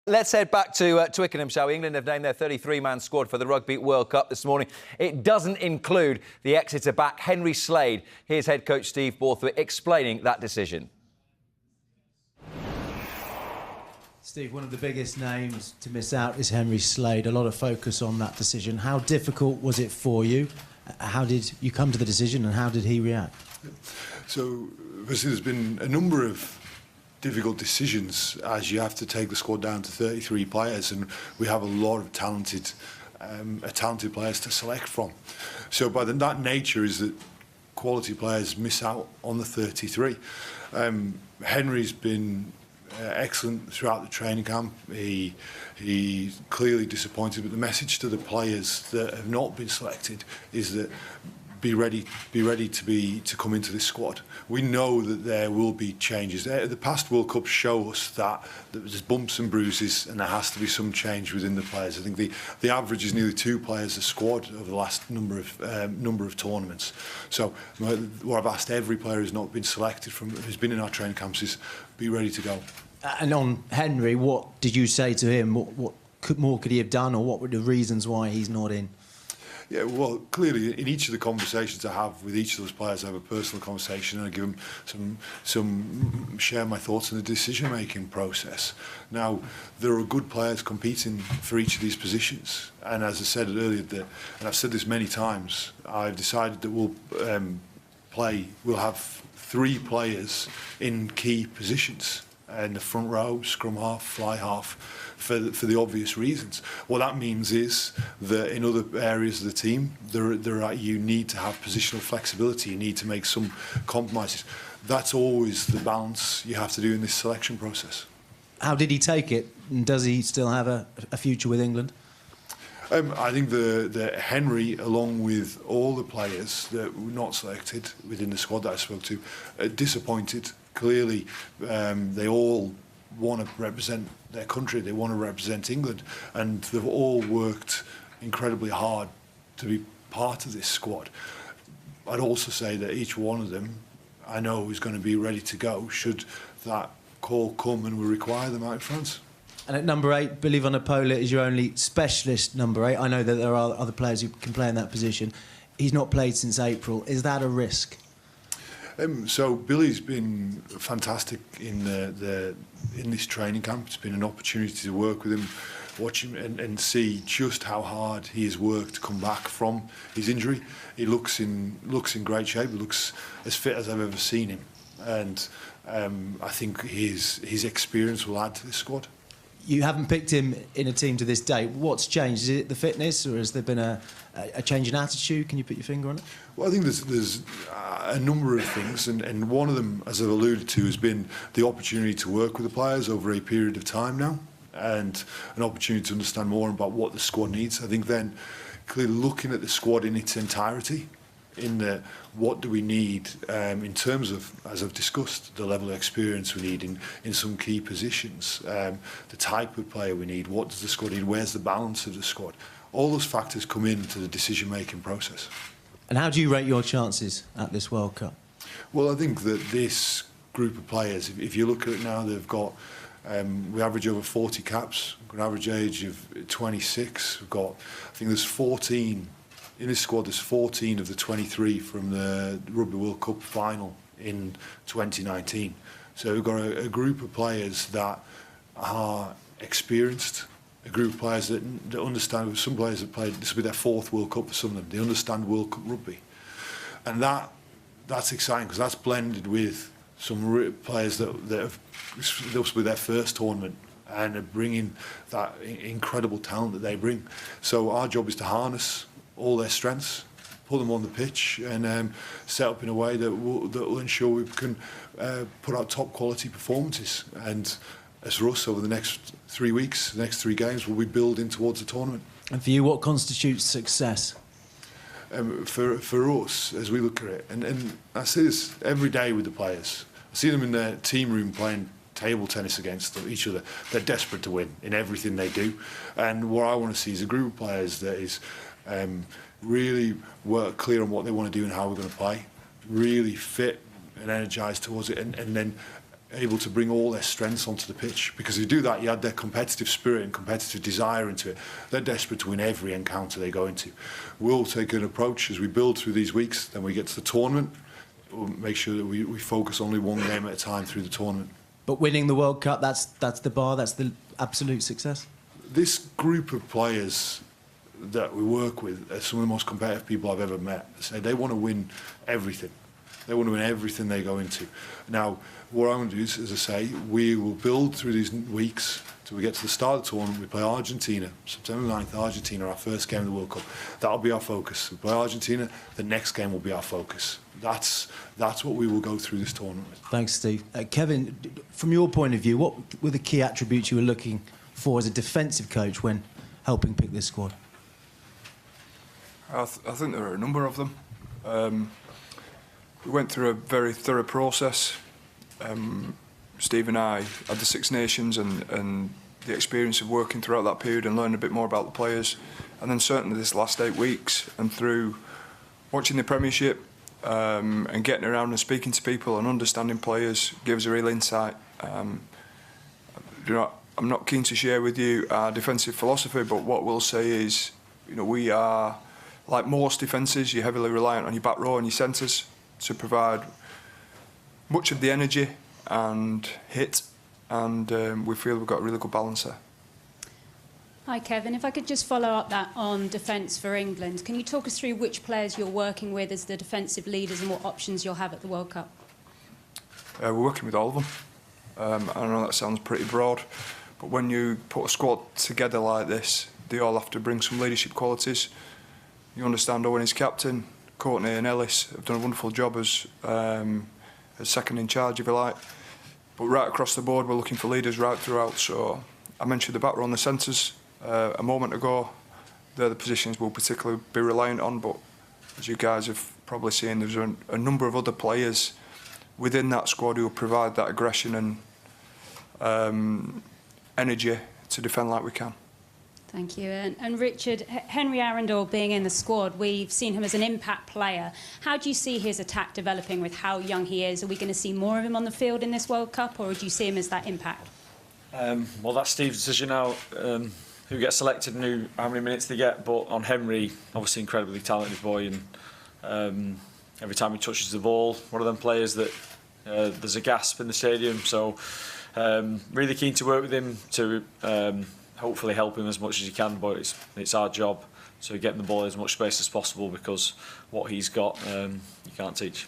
Let's head back to Twickenham, shall we? England have named their 33-man squad for the Rugby World Cup this morning. It doesn't include the Exeter back Henry Slade. Here's head coach Steve Borthwick explaining that decision. Steve, one of the biggest names to miss out is Henry Slade. A lot of focus on that decision. How difficult was it for you? How did you come to the decision and how did he react? So, there's been a number of difficult decisions as you have to take the squad down to 33 players, and we have a lot of talented players to select from. So by that nature is that quality players miss out on the 33. Henry's been excellent throughout the training camp. He clearly disappointed, but the message to the players that have not been selected is that be ready to come into this squad. We know that there will be changes. The past World Cups show us that there's bumps and bruises, and there has to be some change within the players. I think the average is nearly 2 players a squad over the last number of tournaments. So what I've asked every player who's not been selected who's been in our training camps is be ready to go. And on Henry, what did you say to him? What more could he have done, or what were the reasons why he's not in? Yeah, well, clearly, in each of the conversations I have with each of those players, I have a personal conversation and I give them share my thoughts on the decision-making process. Now, there are good players competing for each of these positions, and as I said earlier, and I've said this many times, I've decided that we'll have 3 players in key positions in the front row, scrum half, fly half, for the obvious reasons. What that means is that in other areas of the team, you need to have positional flexibility. You need to make some compromises. That's always the balance you have to do in this selection process. How did he take it? And does he still have a future with England? I think the Henry, along with all the players that were not selected within the squad that I spoke to, disappointed. Clearly, they all want to represent their country, they want to represent England, and they've all worked incredibly hard to be part of this squad. I'd also say that each one of them, I know, is going to be ready to go should that call come and we require them out in France. And at number 8, Billy Vunipola is your only specialist number 8. I know that there are other players who can play in that position. He's not played since April. Is that a risk? So Billy's been fantastic in this training camp. It's been an opportunity to work with him, watch him and see just how hard he has worked to come back from his injury. He looks in great shape. He looks as fit as I've ever seen him, and I think his experience will add to this squad. You haven't picked him in a team to this day. What's changed? Is it the fitness, or has there been a change in attitude? Can you put your finger on it? Well, I think there's a number of things, and one of them, as I've alluded to, has been the opportunity to work with the players over a period of time now, and an opportunity to understand more about what the squad needs. I think then clearly looking at the squad in its entirety, what do we need in terms of, as I've discussed, the level of experience we need in some key positions, the type of player we need, what does the squad need, where's the balance of the squad. All those factors come into the decision-making process. And how do you rate your chances at this World Cup? Well, I think that this group of players, if you look at it now, they've got, we average over 40 caps, we've got an average age of 26, we've got, I think there's 14, in this squad there's 14 of the 23 from the Rugby World Cup final in 2019. So we've got a group of players that are experienced, a group of players that understand. Some players have played, this will be their 4th World Cup for some of them. They understand World Cup rugby, and that's exciting because that's blended with some players that have, this will be their first tournament and are bringing that incredible talent that they bring. So our job is to harness all their strengths, put them on the pitch, and set up in a way that will ensure we can put out top quality performances. And as for us, over the next 3 weeks, the next 3 games, we'll be building towards the tournament. And for you, what constitutes success? For us, as we look at it, and I see this every day with the players. I see them in their team room playing table tennis against each other. They're desperate to win in everything they do. And what I want to see is a group of players that is really work clear on what they want to do and how we're going to play, really fit and energised towards it, and then able to bring all their strengths onto the pitch. Because if you do that, you add their competitive spirit and competitive desire into it. They're desperate to win every encounter they go into. We'll take an approach as we build through these weeks. Then we get to the tournament. We'll make sure that we focus only one game at a time through the tournament. But winning the World Cup, that's the bar, that's the absolute success? This group of players that we work with are some of the most competitive people I've ever met. They want to win everything. They want to win everything they go into. Now, what I'm going to do is, as I say, we will build through these weeks till we get to the start of the tournament. We play Argentina, September 9th, Argentina, our first game of the World Cup. That'll be our focus. We play Argentina, the next game will be our focus. That's what we will go through this tournament with. Thanks, Steve. Kevin, from your point of view, what were the key attributes you were looking for as a defensive coach when helping pick this squad? I think there are a number of them. We went through a very thorough process. Steve and I had the Six Nations and the experience of working throughout that period and learning a bit more about the players. And then certainly this last 8 weeks and through watching the Premiership and getting around and speaking to people and understanding players gives a real insight. I'm not keen to share with you our defensive philosophy, but what we'll say is, we are, like most defences, you're heavily reliant on your back row and your centres to provide much of the energy and hit, and we feel we've got a really good balance there. Hi Kevin, if I could just follow up that on defence for England. Can you talk us through which players you're working with as the defensive leaders and what options you'll have at the World Cup? We're working with all of them. I know that sounds pretty broad, but when you put a squad together like this, they all have to bring some leadership qualities. You understand Owen is captain, Courtney and Ellis have done a wonderful job as second in charge, if you like. But right across the board, we're looking for leaders right throughout. So I mentioned the back row and the centres a moment ago. They're the positions we'll particularly be reliant on. But as you guys have probably seen, there's a number of other players within that squad who will provide that aggression and energy to defend like we can. Thank you. And Richard, Henry Arundel being in the squad, we've seen him as an impact player. How do you see his attack developing with how young he is? Are we going to see more of him on the field in this World Cup, or do you see him as that impact? Well, that's Steve's decision now, who gets selected and how many minutes they get. But on Henry, obviously incredibly talented boy, and every time he touches the ball, one of them players that there's a gasp in the stadium. So really keen to work with him to hopefully help him as much as he can, but it's our job to get him the ball in as much space as possible, because what he's got you can't teach.